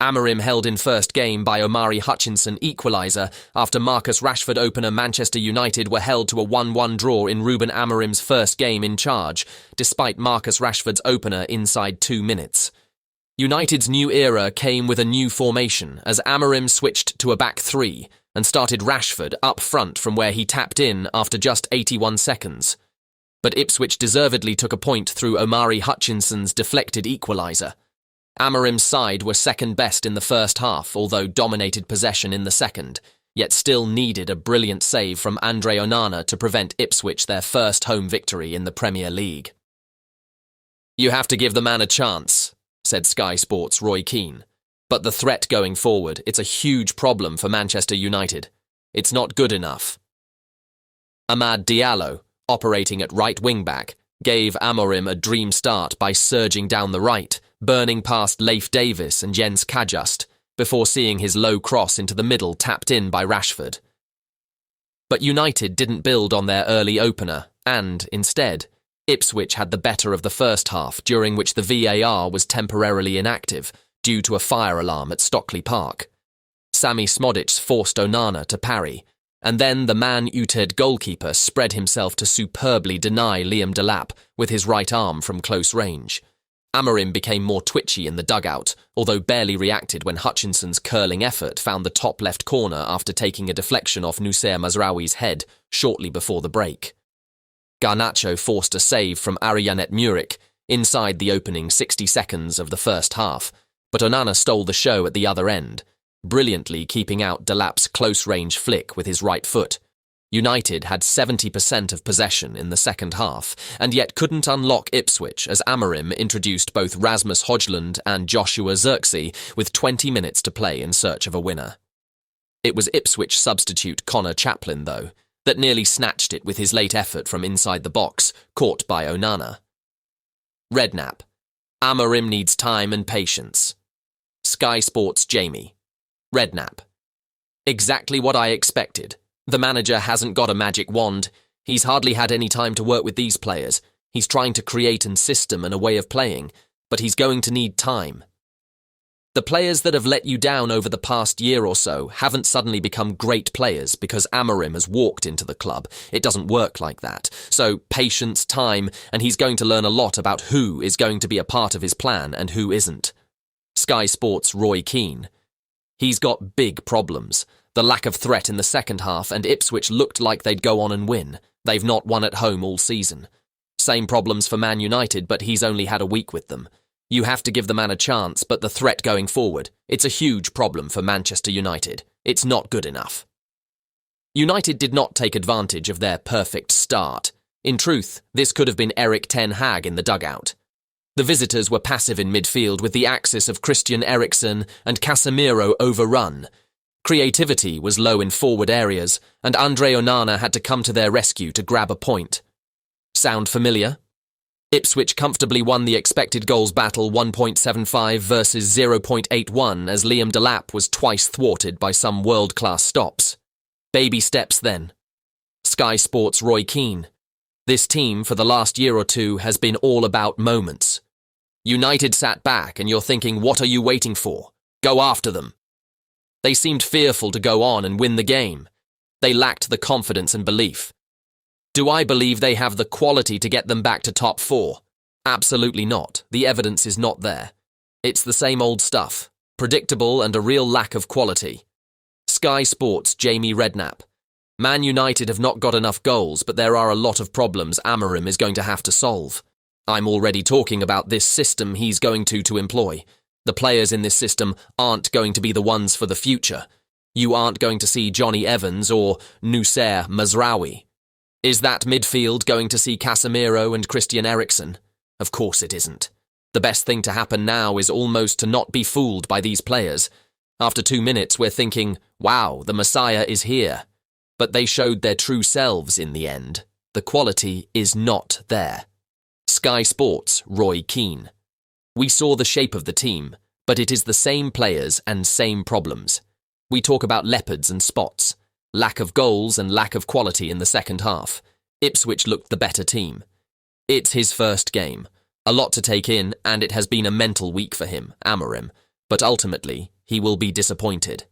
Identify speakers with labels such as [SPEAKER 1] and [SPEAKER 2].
[SPEAKER 1] Amorim held in first game by Omari Hutchinson equalizer after Marcus Rashford opener Manchester United were held to a 1-1 draw in Ruben Amorim's first game in charge, despite Marcus Rashford's opener inside 2 minutes. United's new era came with a new formation as Amorim switched to a back three and started Rashford up front from where he tapped in after just 81 seconds. But Ipswich deservedly took a point through Omari Hutchinson's deflected equalizer. Amorim's side were second best in the first half, although dominated possession in the second, yet still needed a brilliant save from Andre Onana to prevent Ipswich their first home victory in the Premier League. "You have to give the man a chance," said Sky Sports' Roy Keane. "But the threat going forward, it's a huge problem for Manchester United. It's not good enough." Amad Diallo, operating at right wing-back, gave Amorim a dream start by surging down the right, burning past Leif Davis and Jens Kajust, before seeing his low cross into the middle tapped in by Rashford. But United didn't build on their early opener, and, instead, Ipswich had the better of the first half, during which the VAR was temporarily inactive due to a fire alarm at Stockley Park. Sami Smodic forced Onana to parry, and then the Man United goalkeeper spread himself to superbly deny Liam Delap with his right arm from close range. Amorim became more twitchy in the dugout, although barely reacted when Hutchinson's curling effort found the top left corner after taking a deflection off Noussair Mazraoui's head shortly before the break. Garnacho forced a save from Arianet Muric inside the opening 60 seconds of the first half, but Onana stole the show at the other end, brilliantly keeping out Delap's close-range flick with his right foot. United had 70% of possession in the second half, and yet couldn't unlock Ipswich as Amorim introduced both Rasmus Højlund and Joshua Zirkzee with 20 minutes to play in search of a winner. It was Ipswich substitute Connor Chaplin, though, that nearly snatched it with his late effort from inside the box, caught by Onana. Redknapp. Amorim needs time and patience. Sky Sports Jamie. Redknapp. Exactly what I expected. The manager hasn't got a magic wand. He's hardly had any time to work with these players. He's trying to create a system and a way of playing, but he's going to need time. The players that have let you down over the past year or so haven't suddenly become great players because Amorim has walked into the club. It doesn't work like that. So patience, time, and he's going to learn a lot about who is going to be a part of his plan and who isn't. Sky Sports' Roy Keane. He's got big problems. The lack of threat in the second half, and Ipswich looked like they'd go on and win. They've not won at home all season. Same problems for Man United, but he's only had a week with them. You have to give the man a chance, but the threat going forward, it's a huge problem for Manchester United. It's not good enough. United did not take advantage of their perfect start. In truth, this could have been Erik ten Hag in the dugout. The visitors were passive in midfield with the axis of Christian Eriksen and Casemiro overrun. Creativity was low in forward areas, and Andre Onana had to come to their rescue to grab a point. Sound familiar? Ipswich comfortably won the expected goals battle 1.75 versus 0.81 as Liam Delap was twice thwarted by some world-class stops. Baby steps then. Sky Sports' Roy Keane. This team for the last year or two has been all about moments. United sat back and you're thinking, what are you waiting for? Go after them. They seemed fearful to go on and win the game. They lacked the confidence and belief. Do I believe they have the quality to get them back to top four? Absolutely not. The evidence is not there. It's the same old stuff. Predictable and a real lack of quality. Sky Sports' Jamie Redknapp. Man United have not got enough goals, but there are a lot of problems Amorim is going to have to solve. I'm already talking about this system he's going to employ. The players in this system aren't going to be the ones for the future. You aren't going to see Johnny Evans or Noussair Mazraoui. Is that midfield going to see Casemiro and Christian Eriksen? Of course it isn't. The best thing to happen now is almost to not be fooled by these players. After 2 minutes we're thinking, wow, the Messiah is here. But they showed their true selves in the end. The quality is not there. Sky Sports' Roy Keane. We saw the shape of the team, but it is the same players and same problems. We talk about leopards and spots, lack of goals and lack of quality in the second half. Ipswich looked the better team. It's his first game. A lot to take in, and it has been a mental week for him, Amorim, but ultimately, He will be disappointed.